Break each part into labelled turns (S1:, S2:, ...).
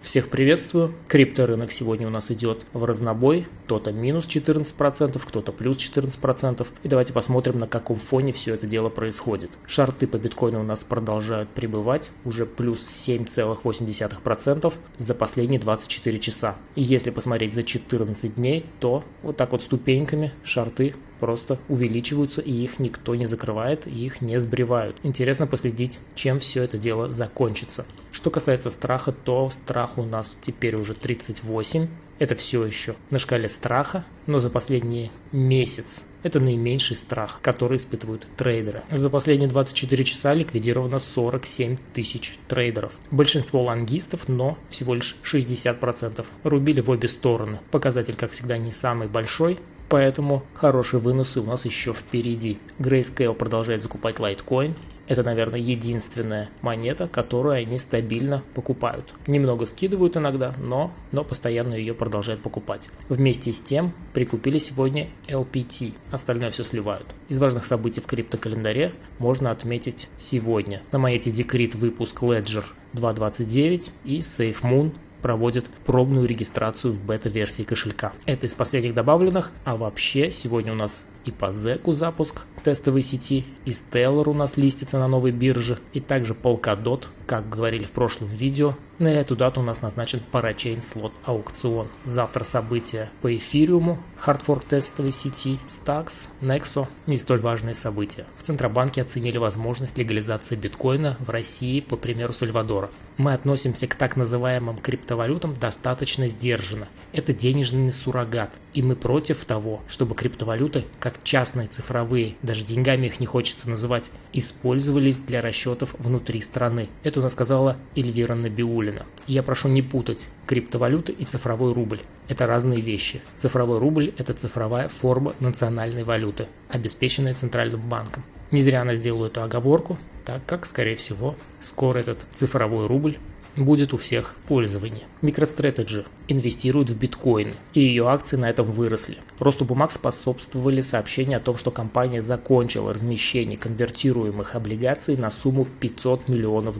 S1: Всех приветствую. Крипторынок сегодня у нас идет в разнобой. Кто-то минус 14%, кто-то плюс 14%. И давайте посмотрим, на каком фоне все это дело происходит. Шорты по биткоину у нас продолжают прибывать. Уже плюс 7,8% за последние 24 часа. И если посмотреть за 14 дней, то вот так вот ступеньками шорты просто увеличиваются, и их никто не закрывает, и их не сбривают. Интересно последить, чем все это дело закончится. Что касается страха, то страх у нас теперь уже 38. Это все еще на шкале страха, но за последний месяц это наименьший страх, который испытывают трейдеры. За последние 24 часа ликвидировано 47 тысяч трейдеров. Большинство лонгистов, но всего лишь 60% рубили в обе стороны. Показатель, как всегда, не самый большой, поэтому хорошие выносы у нас еще впереди. Grayscale продолжает закупать Litecoin. Это, наверное, единственная монета, которую они стабильно покупают. Немного скидывают иногда, но постоянно ее продолжают покупать. Вместе с тем прикупили сегодня LPT. Остальное все сливают. Из важных событий в криптокалендаре можно отметить сегодня. На монете Decrypt выпуск Ledger 2.29 и SafeMoon проводит пробную регистрацию в бета-версии кошелька. Это из последних добавленных, а вообще сегодня у нас и по ZEC запуск тестовой сети, и Stellar у нас листится на новой бирже, и также Polkadot, как говорили в прошлом видео. На эту дату у нас назначен Parachain слот аукцион. Завтра события по эфириуму, хардфорк тестовой сети, Stacks, Nexo, не столь важные события. В Центробанке оценили возможность легализации биткоина в России по примеру Сальвадора. Мы относимся к так называемым криптовалютам достаточно сдержанно. Это денежный суррогат, и мы против того, чтобы криптовалюты, как частные цифровые, даже деньгами их не хочется называть, использовались для расчетов внутри страны. Это у нас сказала Эльвира Набиуллина. Я прошу не путать криптовалюты и цифровой рубль. Это разные вещи. Цифровой рубль – это цифровая форма национальной валюты, обеспеченная Центральным банком. Не зря она сделала эту оговорку, так как, скорее всего, скоро этот цифровой рубль будет у всех в пользовании. MicroStrategy инвестирует в биткоины, и ее акции на этом выросли. Росту бумаг способствовали сообщения о том, что компания закончила размещение конвертируемых облигаций на сумму $500 миллионов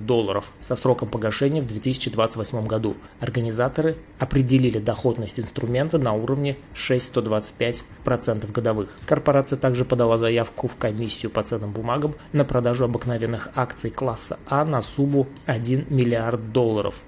S1: со сроком погашения в 2028 году. Организаторы определили доходность инструмента на уровне 6,125% годовых. Корпорация также подала заявку в комиссию по ценным бумагам на продажу обыкновенных акций класса А на сумму $1 миллиард.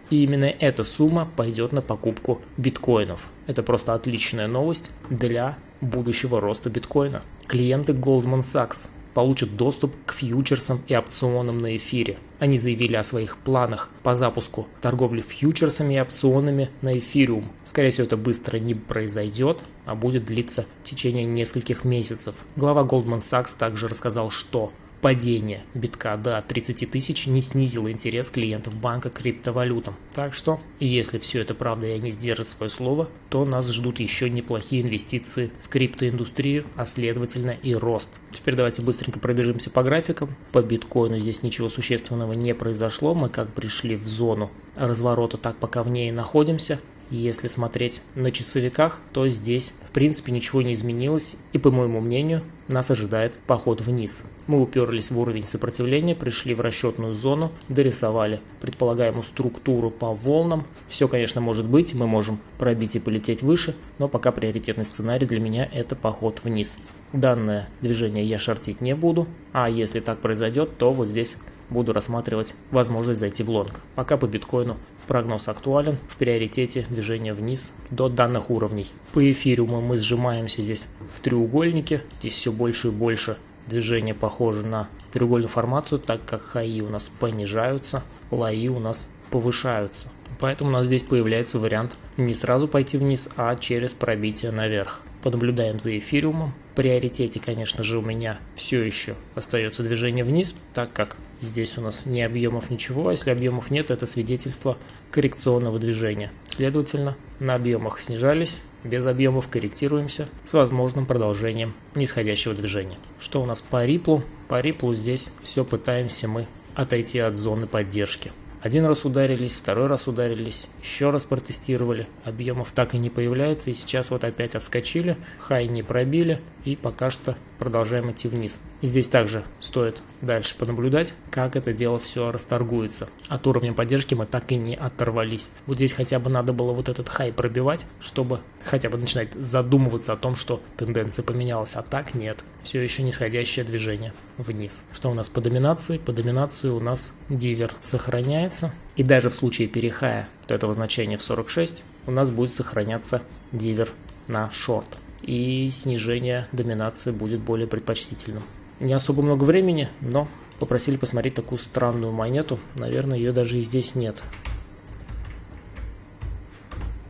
S1: И именно эта сумма пойдет на покупку биткоинов. Это просто отличная новость для будущего роста биткоина. Клиенты Goldman Sachs получат доступ к фьючерсам и опционам на эфире. Они заявили о своих планах по запуску торговли фьючерсами и опционами на эфириум. Скорее всего, это быстро не произойдет, а будет длиться в течение нескольких месяцев. Глава Goldman Sachs также рассказал, что падение битка до 30 тысяч не снизило интерес клиентов банка к криптовалютам. Так что, если все это правда и они сдержат свое слово, то нас ждут еще неплохие инвестиции в криптоиндустрию, а следовательно и рост. Теперь давайте быстренько пробежимся по графикам. По биткоину здесь ничего существенного не произошло. Мы как пришли в зону разворота, так пока в ней и находимся. Если смотреть на часовиках, то здесь в принципе ничего не изменилось, и по моему мнению нас ожидает поход вниз. Мы уперлись в уровень сопротивления, пришли в расчетную зону, дорисовали предполагаемую структуру по волнам. Все, конечно, может быть, мы можем пробить и полететь выше, но пока приоритетный сценарий для меня это поход вниз. Данное движение я шортить не буду, а если так произойдет, то вот здесь буду рассматривать возможность зайти в лонг. Пока по биткоину прогноз актуален, в приоритете движение вниз до данных уровней. По эфириуму мы сжимаемся здесь в треугольнике, здесь все больше и больше движение похоже на треугольную формацию, так как хаи у нас понижаются, лои у нас повышаются. Поэтому у нас здесь появляется вариант не сразу пойти вниз, а через пробитие наверх. Понаблюдаем за эфириумом. В приоритете, конечно же, у меня все еще остается движение вниз, так как здесь у нас ни объемов, ничего. А если объемов нет, это свидетельство коррекционного движения. Следовательно, на объемах снижались, без объемов корректируемся с возможным продолжением нисходящего движения. Что у нас по Ripple? По Ripple здесь все пытаемся мы отойти от зоны поддержки. Один раз ударились, второй раз ударились, еще раз протестировали, объемов так и не появляется, и сейчас вот опять отскочили, хай не пробили, и пока что продолжаем идти вниз. И здесь также стоит дальше понаблюдать, как это дело все расторгуется. От уровня поддержки мы так и не оторвались. Вот здесь хотя бы надо было вот этот хай пробивать, чтобы хотя бы начинать задумываться о том, что тенденция поменялась, а так нет. Все еще нисходящее движение вниз. Что у нас по доминации? По доминации у нас дивер сохраняется. И даже в случае перехая до этого значения в 46 у нас будет сохраняться дивер на шорт. И снижение доминации будет более предпочтительным. Не особо много времени, но попросили посмотреть такую странную монету. Наверное, ее даже и здесь нет.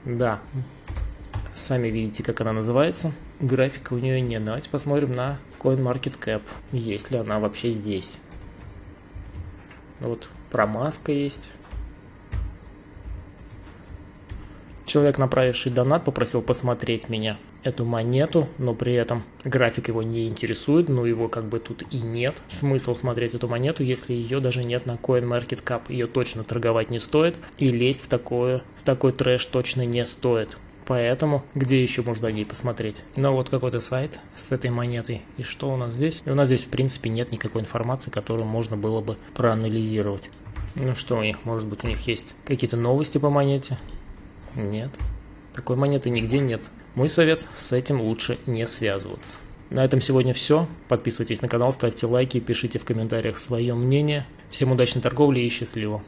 S1: Да, сами видите, как она называется. Графика у нее нет. Давайте посмотрим на CoinMarketCap. Есть ли она вообще здесь? Вот промазка есть. Человек, направивший донат, попросил посмотреть меня эту монету, но при этом график его не интересует, но его как бы тут и нет. Смысл смотреть эту монету, если ее даже нет на CoinMarketCap. Ее точно торговать не стоит, и лезть в такой трэш точно не стоит. Поэтому где еще можно о ней посмотреть? Ну вот какой-то сайт с этой монетой. И что у нас здесь? И у нас здесь в принципе нет никакой информации, которую можно было бы проанализировать. Ну что у них? Может быть, у них есть какие-то новости по монете? Нет. Такой монеты нигде нет. Мой совет: с этим лучше не связываться. На этом сегодня все. Подписывайтесь на канал, ставьте лайки, пишите в комментариях свое мнение. Всем удачной торговли и счастливо.